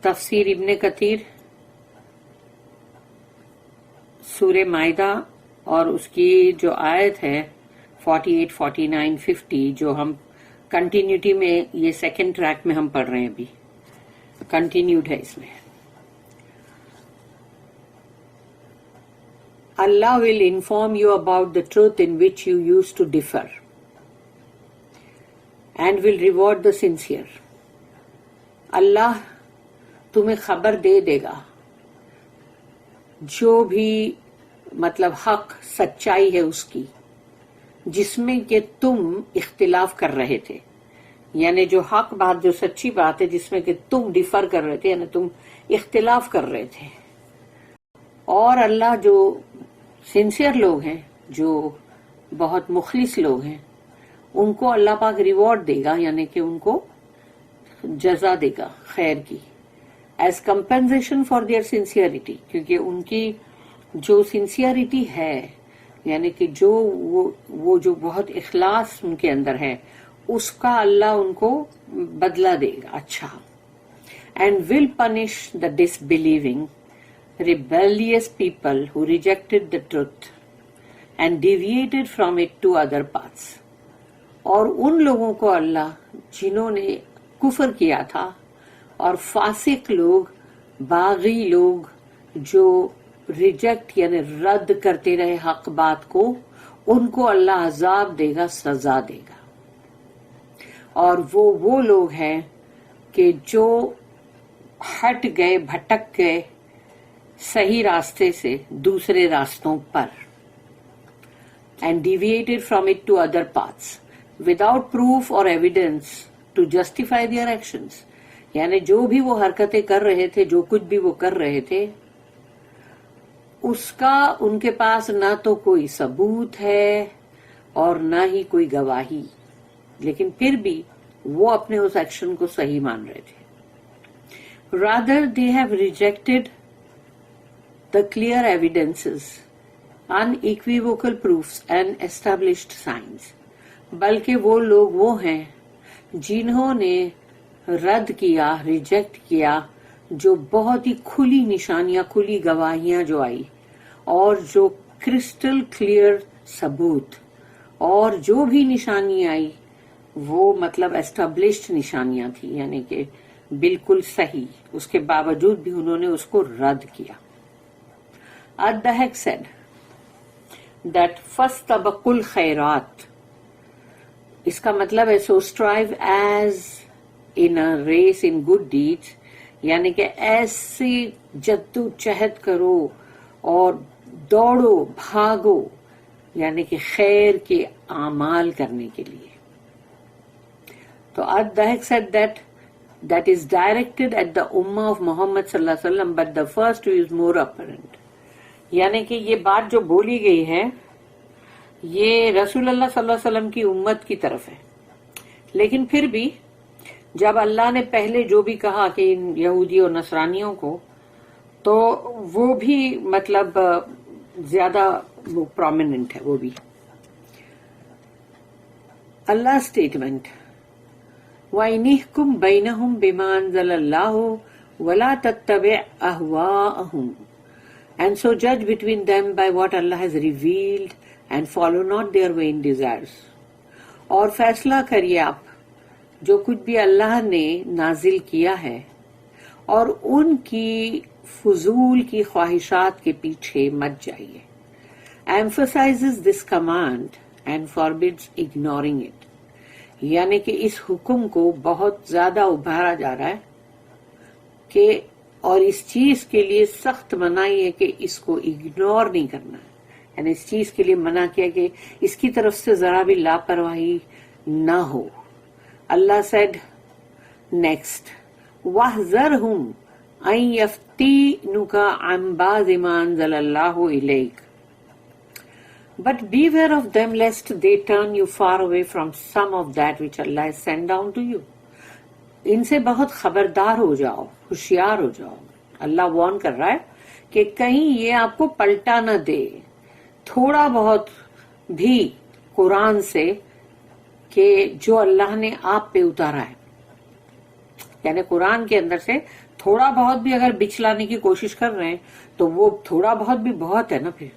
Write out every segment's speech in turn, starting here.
تفسیر ابن کثیر سورہ مائدہ اور اس کی جو آیت ہے 48, 49, 50 جو ہم کنٹینیوٹی میں یہ سیکنڈ ٹریک میں ہم پڑھ رہے ہیں، ابھی کنٹینیوڈ ہے اس میں. Allah will inform you about the truth in which you used to differ and will reward the sincere. اللہ تمہیں خبر دے دے گا جو بھی مطلب حق سچائی ہے اس کی جس میں کہ تم اختلاف کر رہے تھے، یعنی جو حق بات، جو سچی بات ہے جس میں کہ تم ڈیفر کر رہے تھے، یعنی تم اختلاف کر رہے تھے. اور اللہ جو سنسیئر لوگ ہیں، جو بہت مخلص لوگ ہیں، ان کو اللہ پاک ریوارڈ دے گا، یعنی کہ ان کو جزا دے گا خیر کی، as compensation for their sincerity, کیونکہ ان کی جو سنسیئرٹی ہے، یعنی کہ جو وہ جو بہت اخلاص ان کے اندر ہے، اس کا اللہ ان کو بدلہ دے گا اچھا. And will punish the disbelieving rebellious people who rejected the truth and deviated from it to other paths. اور ان لوگوں کو اللہ جنہوں نے کفر کیا تھا اور فاسق لوگ، باغی لوگ جو ریجیکٹ یعنی رد کرتے رہے حق بات کو، ان کو اللہ عذاب دے گا، سزا دے گا. اور وہ لوگ ہیں کہ جو ہٹ گئے، بھٹک گئے صحیح راستے سے دوسرے راستوں پر. And deviated from it to other paths without proof اور evidence to justify their actions. یعنی جو بھی وہ حرکتیں کر رہے تھے، جو کچھ بھی وہ کر رہے تھے، اس کا ان کے پاس نہ تو کوئی ثبوت ہے اور نہ ہی کوئی گواہی، لیکن پھر بھی وہ اپنے اس ایکشن کو صحیح مان رہے تھے. rather they have rejected the clear evidences, unequivocal proofs and established signs. بلکہ وہ لوگ وہ ہیں جنہوں نے رد کیا، ریجیکٹ کیا جو بہت ہی کھلی نشانیاں، کھلی گواہیاں جو آئی، اور جو کرسٹل کلیئر ثبوت، اور جو بھی نشانی آئی وہ مطلب اسٹیبلشڈ نشانیاں تھیں، یعنی کہ بالکل صحیح. اس کے باوجود بھی انہوں نے اس کو رد کیا. الضحاک said that فَاسْتَبِقُوا الْخَيْرَاتِ، اس کا مطلب ہے so strive as in a race in good deeds، یعنی کہ ایسی جدو جہد کرو اور دوڑو، بھاگو، یعنی کہ خیر کے اعمال کرنے کے لیے. تو الضحاک said that is directed at the ummah of Muhammad sallallahu alaihi wasallam, but the first is more apparent. یعنی کہ یہ بات جو بولی گئی ہے یہ رسول اللہ صلی اللہ علیہ وسلم کی امت کی طرف ہے، لیکن پھر بھی جب اللہ نے پہلے جو بھی کہا کہ ان یہودی اور نصرانیوں کو، تو وہ بھی مطلب زیادہ پرومیننٹ ہے وہ بھی. اللہ اسٹیٹمنٹ وَإِنِحْكُمْ بَيْنَهُمْ بِمَا أَنزَلَ اللَّهُ وَلَا تَتَّبِعْ أَهْوَاءَهُمْ. And so judge between them by what Allah has revealed and follow not their vain desires. اور فیصلہ کریے آپ جو کچھ بھی اللہ نے نازل کیا ہے، اور ان کی فضول کی خواہشات کے پیچھے مت جائیے. Emphasizes this command and forbids ignoring it. یعنی کہ اس حکم کو بہت زیادہ ابھارا جا رہا ہے کہ، اور اس چیز کے لیے سخت منائی ہے کہ اس کو اگنور نہیں کرنا ہے، یعنی اس چیز کے لیے منع کیا کہ اس کی طرف سے ذرا بھی لاپرواہی نہ ہو. اللہ said next وَاحْذَرْهُمْ أَن يَفْتِنُوكَ عَن بَعْضِ مَا أَنزَلَ اللَّهُ إِلَيْكَ but beware of them lest they turn you far away from some of that which Allah has sent down to you. ان سے بہت خبردار ہو جاؤ، ہوشیار ہو جاؤ. اللہ وارن کر رہا ہے کہ کہیں یہ آپ کو پلٹا نہ دے تھوڑا بہت بھی قرآن سے کہ جو اللہ نے آپ پہ اتارا ہے. یعنی قرآن کے اندر سے تھوڑا بہت بھی اگر بچ لانے کی کوشش کر رہے ہیں تو وہ تھوڑا بہت بھی بہت ہے نا پھر.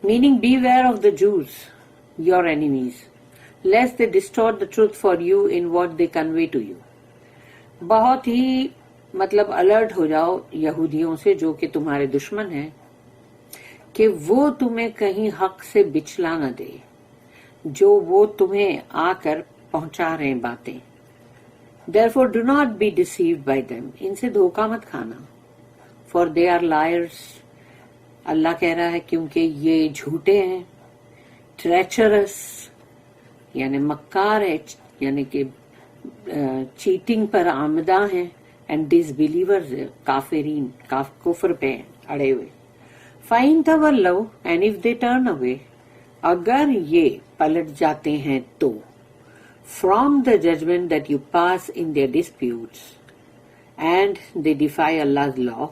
Meaning beware of the Jews your enemies lest they distort the truth for you in what they convey to you. بہت ہی مطلب الرٹ ہو جاؤ یہودیوں سے جو کہ تمہارے دشمن ہیں کہ وہ تمہیں کہیں حق سے بچلا نہ دے جو وہ تمہیں آ کر پہنچا رہے ہیں باتیں. Therefore do not be deceived by them. ان سے دھوکہ مت کھانا. For they are liars. اللہ کہہ رہا ہے کیونکہ یہ جھوٹے ہیں. Treacherous یعنی مکار ہے یعنی کہ چیٹنگ پر آمدہ ہیں. And disbelievers کافرین کفر پہ اڑے ہوئے. فَإِن تَوَلَّوْا and if they turn away اگر یہ پلٹ جاتے ہیں تو from the judgment that you pass in their disputes and they defy Allah's law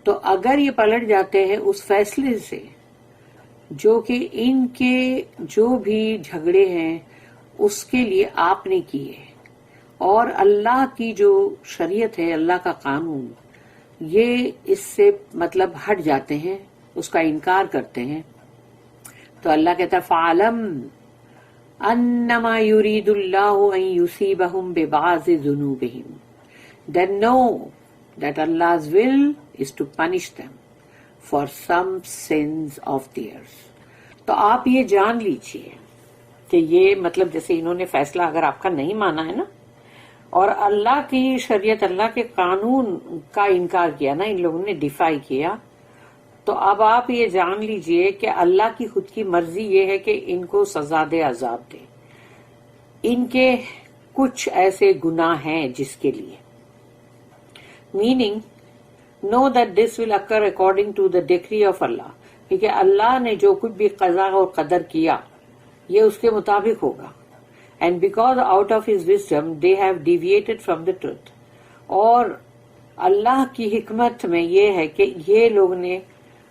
تو اگر یہ پلٹ جاتے ہیں اس فیصلے سے جو کہ ان کے جو بھی جھگڑے ہیں اس کے لیے آپ نے کیے اور اللہ کی جو شریعت ہے اللہ کا قانون یہ اس سے مطلب ہٹ جاتے ہیں اس کا انکار کرتے ہیں تو اللہ کہتا ہے فَعَلَمْ انما یرید اللہ ان یصیبہم ببعض ذنوبہم then know that Allah's will is to punish them for some sins of theirs. تو آپ یہ جان لیجئے کہ یہ مطلب جیسے انہوں نے فیصلہ اگر آپ کا نہیں مانا ہے نا اور اللہ کی شریعت اللہ کے قانون کا انکار کیا نا ان لوگوں نے ڈیفائی کیا تو اب آپ یہ جان لیجئے کہ اللہ کی خود کی مرضی یہ ہے کہ ان کو سزا دے عذاب دے. ان کے کچھ ایسے گناہ ہیں جس کے لیے meaning know that this will occur according to the decree of Allah کیونکہ اللہ نے جو کچھ بھی قضا اور قدر کیا یہ اس کے مطابق ہوگا. And because out of his wisdom they have deviated from the truth اور اللہ کی حکمت میں یہ ہے کہ یہ لوگ نے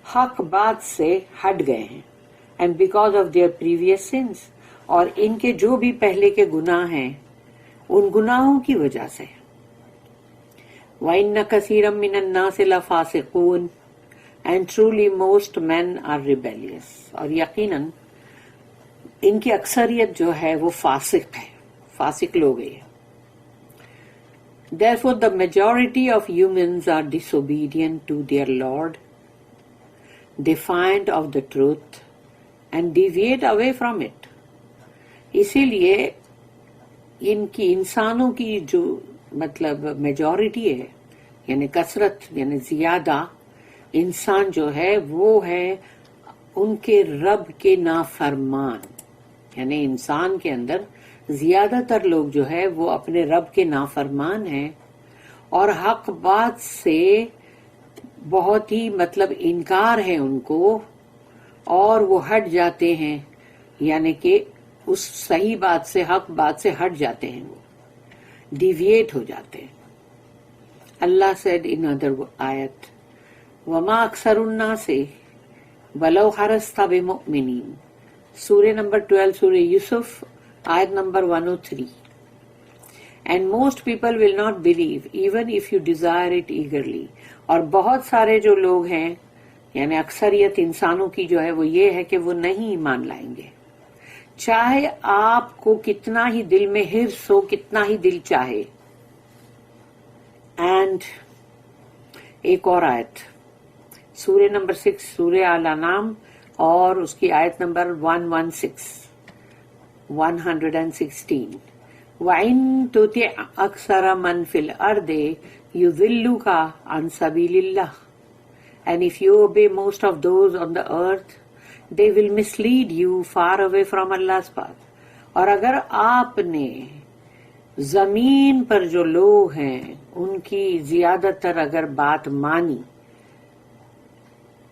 حق بات سے ہٹ گئے ہیں. And because of their previous sins اور ان کے جو بھی پہلے کے گناہ ہیں ان گناہوں کی وجہ سے. وَإِنَّ كَثِيرًا مِّنَ النَّاسِ لَفَاسِقُونَ and truly most men are rebellious اور یقیناً ان کی اکثریت جو ہے وہ فاسق ہے فاسق لوگ ہیں. Therefore the majority of humans are disobedient to their Lord, defiant of the truth and deviate away from it. اسی لیے ان کی انسانوں کی جو مطلب میجورٹی ہے یعنی کثرت یعنی زیادہ انسان جو ہے وہ ہے ان کے رب کے نافرمان. یعنی انسان کے اندر زیادہ تر لوگ جو ہے وہ اپنے رب کے نافرمان ہیں اور حق بات سے بہت ہی مطلب انکار ہے ان کو اور وہ ہٹ جاتے ہیں یعنی کہ اس صحیح بات سے حق بات سے ہٹ جاتے ہیں وہ ڈیویٹ ہو جاتے ہیں. اللہ said in other آیت وما اکثر الناس ولو حرصت بمؤمنین سورہ نمبر 12 سورہ یوسف آیت number 103. And most people will not believe even if you desire it eagerly. اور بہت سارے جو لوگ ہیں یعنی اکثریت انسانوں کی جو ہے وہ یہ ہے کہ وہ نہیں ایمان لائیں گے چاہے آپ کو کتنا ہی دل میں حرص ہو کتنا ہی دل چاہے. اینڈ ایک اور آیت سورہ نمبر 6 سورہ الانعام اور اس کی آیت نمبر 116 وَإِن تُطِعْ أَكْثَرَ مَنْ فِي الْأَرْضِ يُضِلُّكَ عَنْ سَبِيلِ اللَّهِ And if you obey most of those on the earth, they will mislead you far away from Allah's path. اور اگر آپ نے زمین پر جو لوگ ہیں ان کی زیادہ تر اگر بات مانی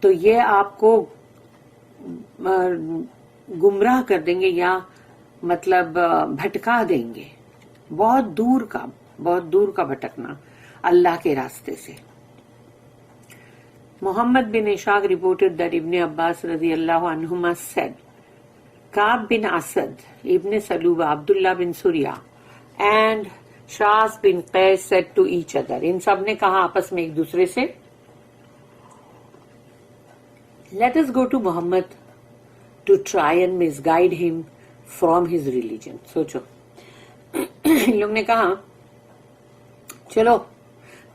تو یہ آپ کو گمراہ کر دیں گے یا مطلب بھٹکا دیں گے بہت دور کا بھٹکنا اللہ کے راستے سے. Muhammad bin Ishaq reported that Ibn Abbas radiallahu anhuma said, Ka'b bin Asad, Ibn Saluba, Abdullah bin Surya, and Shas bin Qais said to each other. ان سب نے کہا آپس میں ایک دوسرے سے, let us go to Muhammad to try and misguide him from his religion. سوچو, ان لوگ نے کہا چلو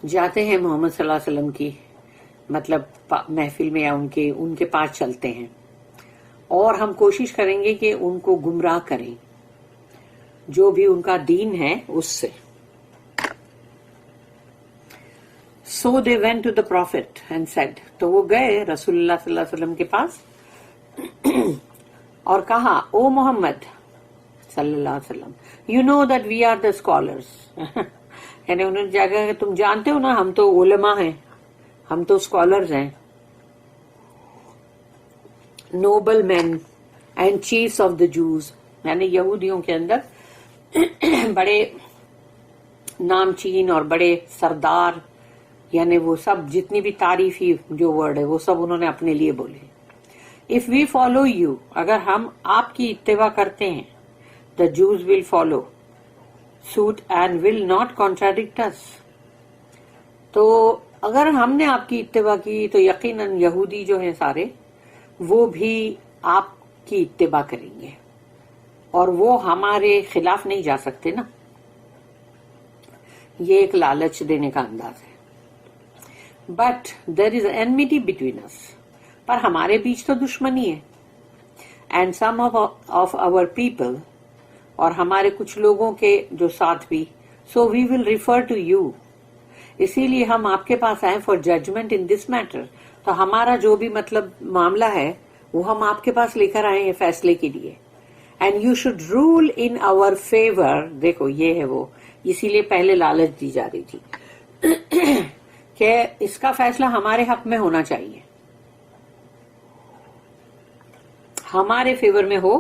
جاتے ہیں محمد صلی اللہ علیہ وسلم کی مطلب محفل میں, یا ان کے پاس چلتے ہیں اور ہم کوشش کریں گے کہ ان کو گمراہ کریں جو بھی ان کا دین ہے اس سے. So they went to the Prophet and said, تو وہ گئے رسول اللہ صلی اللہ علیہ وسلم کے پاس اور کہا, او محمد صلی اللہ علیہ وسلم, you know that we are the scholars. یعنی انہوں نے جگہ تم جانتے ہو نا ہم تو علماء ہیں, ہم تو اسکالرز ہیں, noble men and chiefs of the Jews, یعنی یہودیوں کے اندر بڑے نامچین اور بڑے سردار, یعنی وہ سب جتنی بھی تعریفی جو ورڈ ہے وہ سب انہوں نے اپنے لیے بولے. If we follow you, اگر ہم آپ کی اتباع کرتے ہیں, the Jews will follow suit and will not contradict us. تو اگر ہم نے آپ کی اتباع کی تو یقیناً یہودی جو ہیں سارے وہ بھی آپ کی اتباع کریں گے اور وہ ہمارے خلاف نہیں جا سکتے نا. یہ ایک لالچ دینے کا انداز ہے. But there is enmity between us, پر ہمارے بیچ تو دشمنی ہے. And some of our people, اور ہمارے کچھ لوگوں کے جو ساتھ بھی, so we will refer to you, اسی لیے ہم آپ کے پاس آئے for judgement in this matter. تو ہمارا جو بھی مطلب معاملہ ہے وہ ہم آپ کے پاس لے کر آئے ہیں فیصلے کے لیے. And you should rule in our favour. دیکھو یہ ہے وہ, اسی لیے پہلے لالچ دی جا رہی تھی کہ اس کا فیصلہ ہمارے حق میں ہونا چاہیے, ہمارے فیور میں ہو,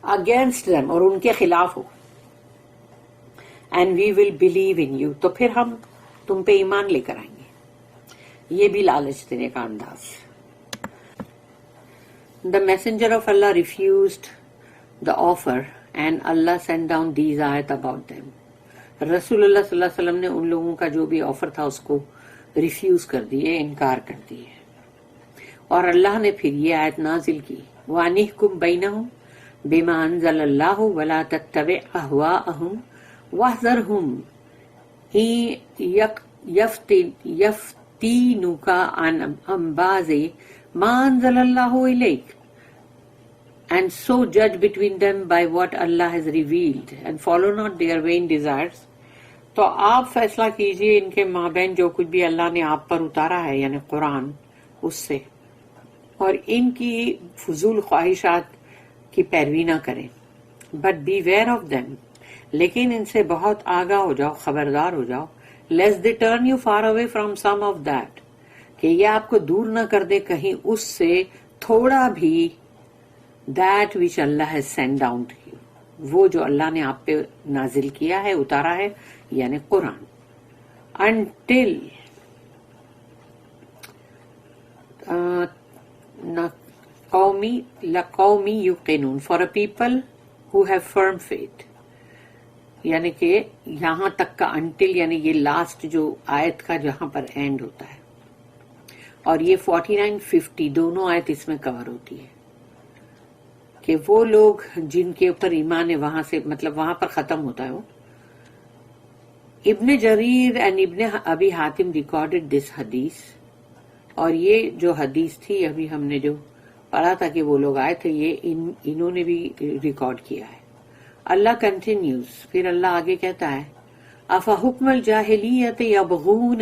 اگینسٹ دیم اور ان کے خلاف ہو. And we will believe in you, تو پھر ہم تم پہ ایمان لے کر آئیں گے. یہ بھی لالچ دینے کا انداز. The messenger of Allah refused the offer and Allah sent down these ayat about them. رسول اللہ صلی اللہ علیہ وسلم نے ان لوگوں کا جو بھی آفر تھا اس کو ریفیوز کر دیے, انکار کر دیے, اور اللہ نے پھر یہ آیت نازل کی, وَأَنِحْكُمْ بَيْنَهُمْ بِمَا أَنزَلَ اللَّهُ وَلَا تَتَّبِعْ أَهْوَاءَهُمْ وَاحْذَرْهُمْ إِن يَفْتِنُوكَ عَنْ بَعْضِ مَا أَنزَلَ اللَّهُ إِلَيْكَ, and so judge between them by what Allah has revealed, and follow not their vain desires. تو آپ فیصلہ کیجئے ان کے مابین جو کچھ بھی اللہ نے آپ پر اتارا ہے یعنی قرآن, اس سے, اور ان کی فضول خواہشات کی پیروی نہ کریں. But beware of them, لیکن ان سے بہت آگاہ ہو جاؤ, خبردار ہو جاؤ. Lest they turn you far away from some of that, کہ یہ آپ کو دور نہ کر دے کہیں اس سے تھوڑا بھی, that which Allah has sent down to you, وہ جو اللہ نے آپ پہ نازل کیا ہے, اتارا ہے, یعنی قرآن. Until لَقَوْمِ يُقِنُونَ, for a people who have firm faith. یعنی کہ یہاں تک کا until, یعنی یہ لاسٹ جو آیت کا جہاں پر اینڈ ہوتا ہے, اور یہ 49-50 دونوں آیت اس میں کور ہوتی ہے کہ وہ لوگ جن کے اوپر ایمان ہے وہاں سے مطلب وہاں پر ختم ہوتا ہے وہ. ابن جریر اینڈ ابن ابی حاتم ریکارڈڈ دس حدیث, اور یہ جو حدیث تھی ابھی ہم نے جو پڑھا تھا کہ وہ لوگ آئے تھے, یہ انہوں نے بھی ریکارڈ کیا ہے. اللہ کنٹینیوز, پھر اللہ آگے کہتا ہے, افحکم الجاہلیت یبغون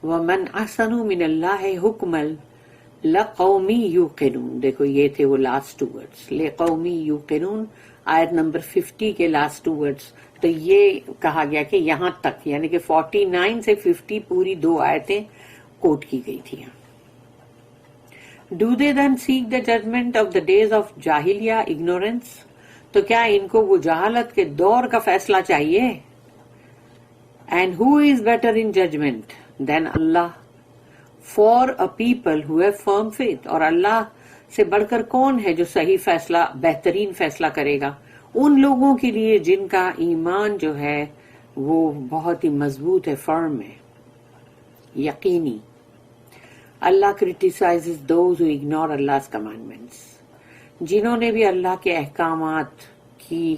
ومن احسن من اللہ حکما لقومی یوقنون. دیکھو یہ تھے وہ لاسٹ ٹو ورڈز, لقومی یوقنون, آیت نمبر 50 کے لاسٹ ٹو ورڈز. تو یہ کہا گیا کہ یہاں تک, یعنی کہ 49 سے 50 پوری 2 آیتیں کوٹ کی گئی تھی. Do they then seek the judgment of the days of jahiliya ignorance? تو کیا ان کو وہ جہالت کے دور کا فیصلہ چاہیے؟ And who is better in judgment than Allah for a people who have firm faith? اور اللہ سے بڑھ کر کون ہے جو صحیح فیصلہ, بہترین فیصلہ کرے گا ان لوگوں کے لیے جن کا ایمان جو ہے وہ بہت ہی مضبوط ہے، فرم ہے، یقینی. اللہ criticizes those who ignore Allah's commandments. جنہوں نے بھی اللہ کے احکامات کی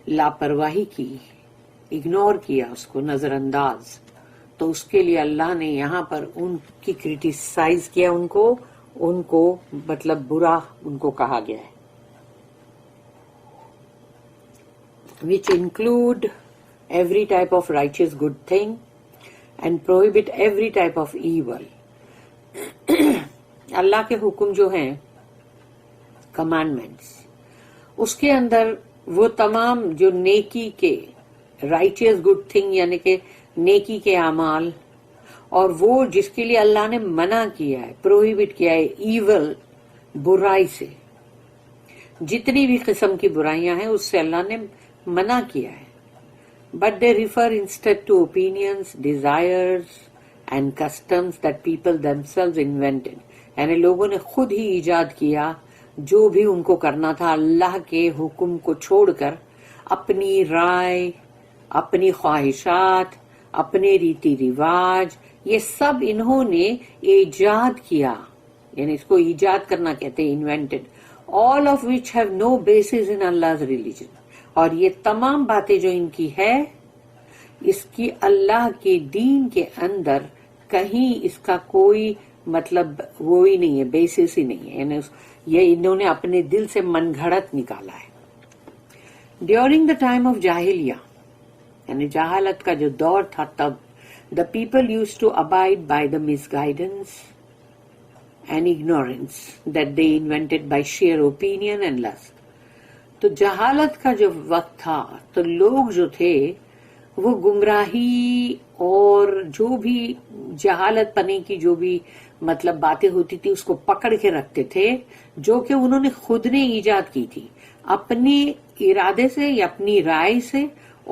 لاپرواہی کی، اگنور کیا، اس کو نظر انداز، تو اس کے لیے اللہ نے یہاں پر ان کی کرٹیسائز کیا، ان کو مطلب برا ان کو کہا گیا ہے. which include every type of righteous good thing and prohibit every type of evil. اللہ کے حکم جو ہیں کمانڈمنٹس، اس کے اندر وہ تمام جو نیکی کے رائچیس گڈ تھنگ یعنی کہ نیکی کے اعمال، اور وہ جس کے لیے اللہ نے منع کیا ہے، پروہیبٹ کیا ہے، ایول برائی سے، جتنی بھی قسم کی برائیاں ہیں اس سے اللہ نے منع کیا ہے. But they refer instead to opinions, desires and customs that people themselves invented. یعنی لوگوں نے خود ہی ایجاد کیا جو بھی ان کو کرنا تھا، اللہ کے حکم کو چھوڑ کر اپنی رائے، اپنی خواہشات، اپنے ریتی رواج، یہ سب انہوں نے ایجاد کیا. یعنی اس کو ایجاد کرنا کہتے ہیں، invented. all of which have no basis in Allah's religion. اور یہ تمام باتیں جو ان کی ہے، اس کی اللہ کے دین کے اندر کہیں اس کا کوئی مطلب وہی نہیں ہے، بیسس ہی نہیں ہے. یعنی یہ انہوں نے اپنے دل سے من گھڑت نکالا ہے. ڈیورنگ دا ٹائم آف جاہلیہ، یعنی جہالت کا جو دور تھا، تب the people use to abide by the misguidance and ignorance that they invented by sheer opinion and lust. تو جہالت کا جو وقت تھا تو لوگ جو تھے وہ گمراہی اور جو بھی جہالت پنے کی جو بھی مطلب باتیں ہوتی تھی اس کو پکڑ کے رکھتے تھے، جو کہ انہوں نے خود نے ایجاد کی تھی اپنے ارادے سے یا اپنی رائے سے،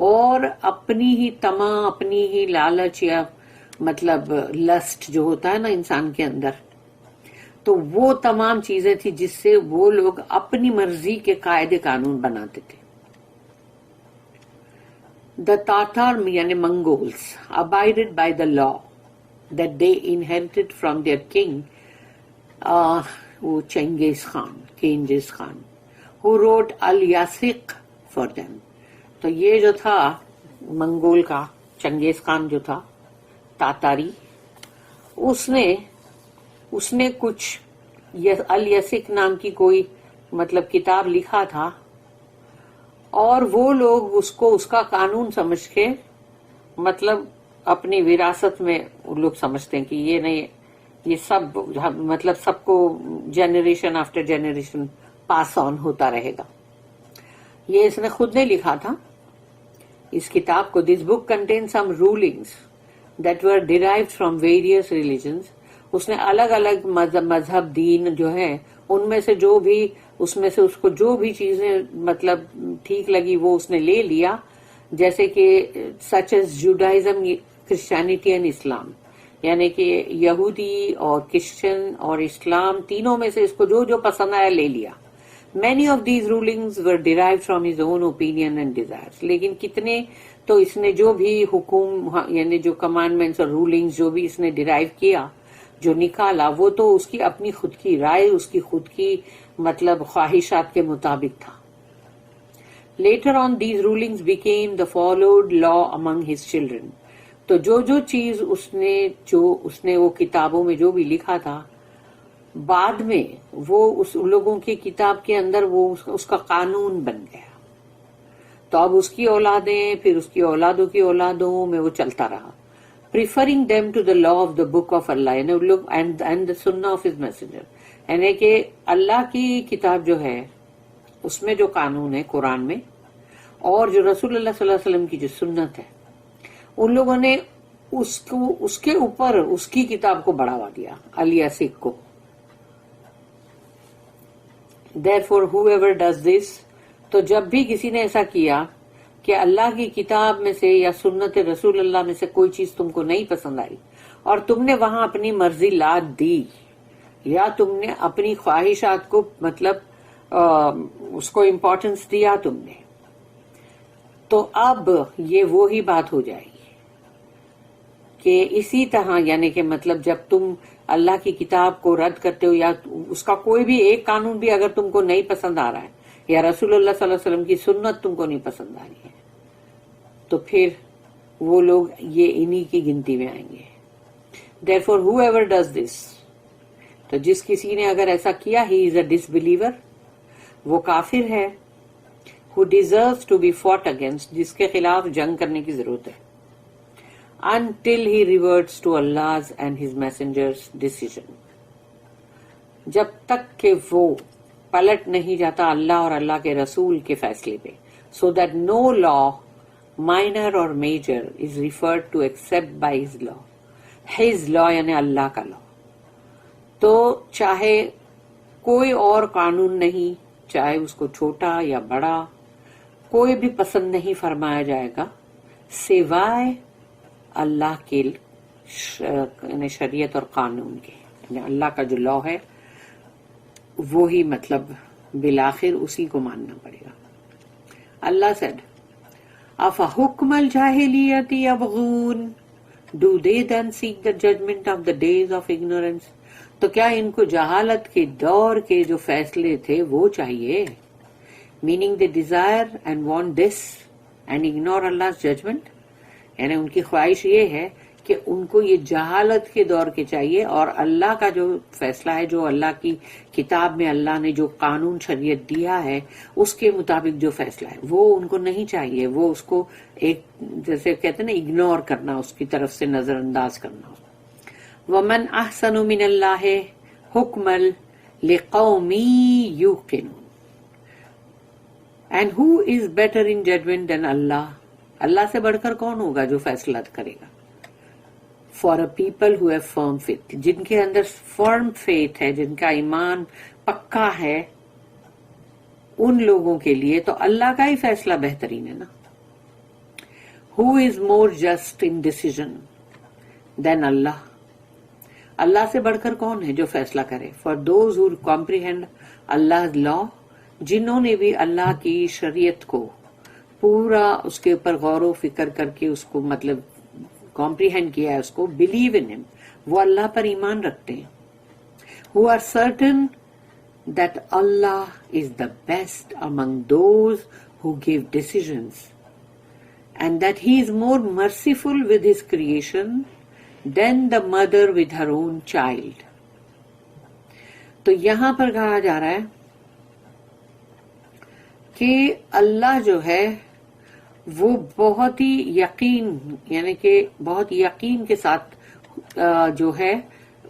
اور اپنی ہی تما، اپنی ہی لالچ یا مطلب لسٹ جو ہوتا ہے نا انسان کے اندر، تو وہ تمام چیزیں تھی جس سے وہ لوگ اپنی مرضی کے قاعدے قانون بناتے تھے. The Tatar یعنی منگولس abided by the law that they inherited from their king, وہ چنگیز Khan, who wrote Al-Yasiq for them. تو یہ جو تھا منگول کا چنگیز خان جو تھا تاتاری، اس نے کچھ الیسک نام کی کوئی مطلب کتاب لکھا تھا، اور وہ لوگ اس کو اس کا قانون سمجھ کے مطلب اپنی وراثت میں لوگ سمجھتے ہیں کہ یہ نہیں، یہ سب مطلب سب کو جنریشن آفٹر جنریشن پاس آن ہوتا رہے گا. یہ اس نے خود نے لکھا تھا اس کتاب کو. This book contain some rulings that were derived from various religions. اس نے الگ الگ مذہب دین جو ہے ان میں سے جو بھی اس میں سے اس کو جو بھی چیزیں مطلب ٹھیک لگی وہ اس نے لے لیا، جیسے کہ such as Judaism, Christianity and Islam, یعنی کہ یہودی اور کرسچن اور اسلام تینوں میں سے اس کو جو جو پسند آیا لے لیا. Many of these rulings were derived from his own opinion and desires. لیکن کتنے تو اس نے جو بھی حکم یعنی جو کمانڈمنٹس اور رولنگز جو بھی اس نے ڈیرائیو کیا، جو نکالا، وہ تو اس کی اپنی خود کی رائے، اس کی خود کی مطلب خواہشات کے مطابق تھا. Later on these rulings became the followed law Umang his children. تو جو چیز اس نے وہ کتابوں میں جو بھی لکھا تھا، بعد میں وہ اس لوگوں کی کتاب کے اندر وہ اس کا قانون بن گیا. تو اب اس کی اولادیں، پھر اس کی اولادوں کی اولادوں میں وہ چلتا رہا. preferring them to the law of the book of Allah and the sunnah of his messenger. یعنی کہ اللہ کی کتاب جو ہے اس میں جو قانون ہے قرآن میں، اور جو رسول اللہ صلی اللہ علیہ وسلم کی جو سنت ہے، ان لوگوں نے اس کے اوپر اس کی کتاب کو بڑھاوا دیا، الیسک کو. therefore whoever does this، تو جب بھی کسی نے ایسا کیا کہ اللہ کی کتاب میں سے یا سنت رسول اللہ میں سے کوئی چیز تم کو نہیں پسند آئی اور تم نے وہاں اپنی مرضی لاد دی، یا تم نے اپنی خواہشات کو مطلب اس کو امپورٹنس دیا تم نے، تو اب یہ وہی بات ہو جائے گی کہ اسی طرح، یعنی کہ مطلب جب تم اللہ کی کتاب کو رد کرتے ہو یا اس کا کوئی بھی ایک قانون بھی اگر تم کو نہیں پسند آ رہا ہے، یا رسول اللہ صلی اللہ علیہ وسلم کی سنت تم کو نہیں پسند آ رہی ہے، تو پھر وہ لوگ یہ انہی کی گنتی میں آئیں گے. Therefore whoever does this، تو جس کسی نے اگر ایسا کیا، he is a disbeliever، وہ کافر ہے. who deserves to be fought against، جس کے خلاف جنگ کرنے کی ضرورت ہے. until he reverts to Allah's and his messenger's decision، جب تک کہ وہ پلٹ نہیں جاتا اللہ اور اللہ کے رسول کے فیصلے پہ. so that no law minor or major is referred to except by his law. his law یعنی اللہ کا law. تو چاہے کوئی اور قانون نہیں، چاہے اس کو چھوٹا یا بڑا، کوئی بھی پسند نہیں فرمایا جائے گا سوائے اللہ کے شریعت اور قانون کے. یعنی اللہ کا جو لا ہے وہی مطلب بالآخر اسی کو ماننا پڑے گا. اللہ said أَفَحُكْمَ الْجَاهِلِيَّةِ يَبْغُونَ، do they then seek the judgment of the days of ignorance؟ تو کیا ان کو جہالت کے دور کے جو فیصلے تھے وہ چاہیے؟ meaning they desire and want this and ignore Allah's judgment، یعنی ان کی خواہش یہ ہے کہ ان کو یہ جہالت کے دور کے چاہیے اور اللہ کا جو فیصلہ ہے، جو اللہ کی کتاب میں اللہ نے جو قانون شریعت دیا ہے اس کے مطابق جو فیصلہ ہے وہ ان کو نہیں چاہیے. وہ اس کو ایک جیسے کہتے ہیں نا اگنور کرنا، اس کی طرف سے نظر انداز کرنا. وَمَنْ أَحْسَنُ مِنَ اللَّهِ حُكْمًا لِقَوْمٍ يُوقِنُونَ، and who is better in judgment than Allah؟ اللہ سے بڑھ کر کون ہوگا جو فیصلہ کرے گا؟ for a people who have firm faith، جن کے اندر firm faith ہے، جن کا ایمان پکا ہے، ان لوگوں کے لیے تو اللہ کا ہی فیصلہ بہترین ہے نا. who is more just in decision than Allah؟ اللہ سے بڑھ کر کون ہے جو فیصلہ کرے؟ for those who comprehend Allah's law، جنہوں نے بھی اللہ کی شریعت کو پورا اس کے اوپر غور و فکر کر کے اس کو مطلب کمپریہینڈ کیا ہے، اس کو بلیو ان ہم، وہ اللہ پر ایمان رکھتے ہیں. who are certain that Allah is the best among those who give decisions and that he is more merciful with his creation than the mother with her own child. تو یہاں پر کہا جا رہا ہے کہ اللہ جو ہے وہ بہت ہی یقین، یعنی کہ بہت یقین کے ساتھ جو ہے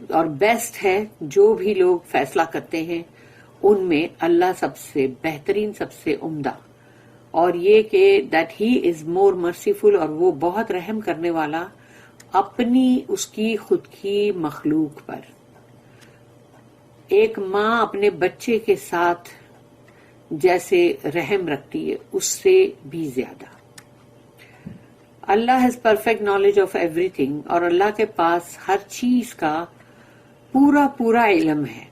اور بیسٹ ہے، جو بھی لوگ فیصلہ کرتے ہیں ان میں اللہ سب سے بہترین، سب سے عمدہ. اور یہ کہ that he is more merciful, اور وہ بہت رحم کرنے والا اپنی اس کی خود کی مخلوق پر. ایک ماں اپنے بچے کے ساتھ جیسے رحم رکھتی ہے اس سے بھی زیادہ. Allah has perfect knowledge of ایوری تھنگ، اور اللہ کے پاس ہر چیز کا پورا پورا علم ہے،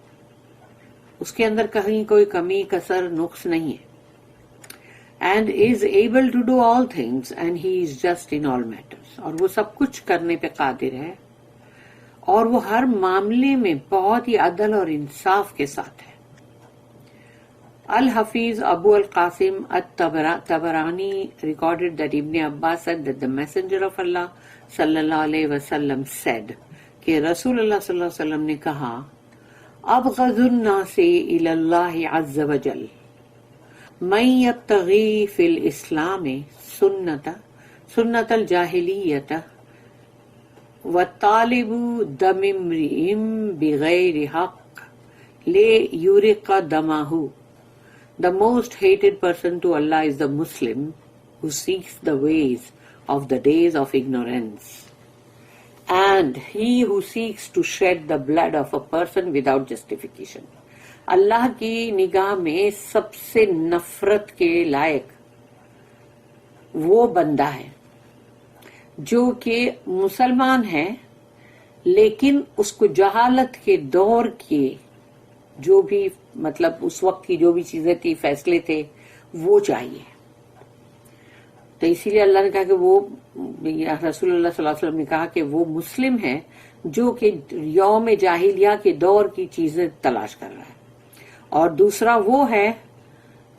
اس کے اندر کہیں کوئی کمی کسر نقص نہیں ہے. And is able to do all things and he is just in all matters, اور وہ سب کچھ کرنے پہ قادر ہے اور وہ ہر معاملے میں بہت ہی عدل اور انصاف کے ساتھ ہے. الحفیظ ابو القاسم الطبرانی recorded that Ibn Abbas said that the messenger of Allah sallallahu alayhi wasallam said کہ رسول اللہ صلی اللہ علیہ وسلم نے کہا ابغض الناس الى اللہ عز وجل من یبتغی فی الاسلام سنت الجاہلیت والطالب دم امرئ بغیر حق لیورق دمہ. The most hated person to Allah is the Muslim who seeks the ways of the days of ignorance, and he who seeks to shed the blood of a person without justification. اللہ کی نگاہ میں سب سے نفرت کے لائق وہ بندہ ہے جو کہ مسلمان ہے لیکن اس کو جہالت کے دور کے جو بھی مطلب اس وقت کی جو بھی چیزیں تھی، فیصلے تھے، وہ چاہیے. تو اسی لیے اللہ نے کہا کہ وہ رسول اللہ صلی اللہ علیہ وسلم نے کہا کہ وہ مسلم ہے جو کہ یوم جاہلیہ کے دور کی چیزیں تلاش کر رہا ہے، اور دوسرا وہ ہے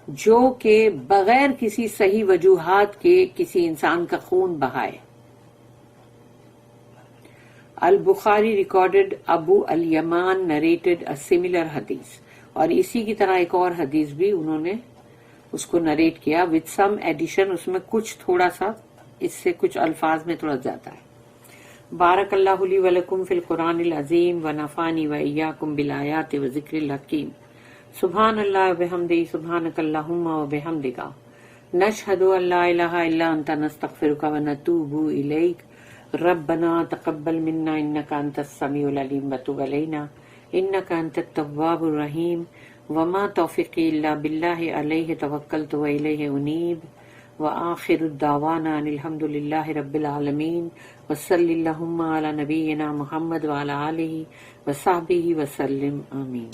جو کہ بغیر کسی صحیح وجوہات کے کسی انسان کا خون بہائے۔ Al Bukhari recorded Abu al Yaman narrated a similar hadith, اور اسی کی طرح ایک اور حدیث بھی انہوں نے اس کو نریٹ کیا وتھ سم ایڈیشن، اس میں کچھ تھوڑا سا اس سے کچھ الفاظ میں تھوڑا زیادہ ہے۔ بارک اللہ لی ولکم فی القرآن العظیم ونفعنی وإیاکم بالآیات وذکر الحکیم۔ سبحان اللہ وبحمدہ، سبحانک اللہم وبحمدک، نشہد ان لا الہ الا انت، نستغفرک ونتوب الیک، ربنا تقبل منا انک انت السمیع العلیم وتب علینا انک انت التواب الرحیم، وما توفیقی الا باللہ علیہ توکلت والیہ انیب، وآخر الدعوانا ان الحمد للہ رب العالمین، وصلی اللہم علی نبینا محمد وعلی آلہ وصحبہ وسلم، آمین۔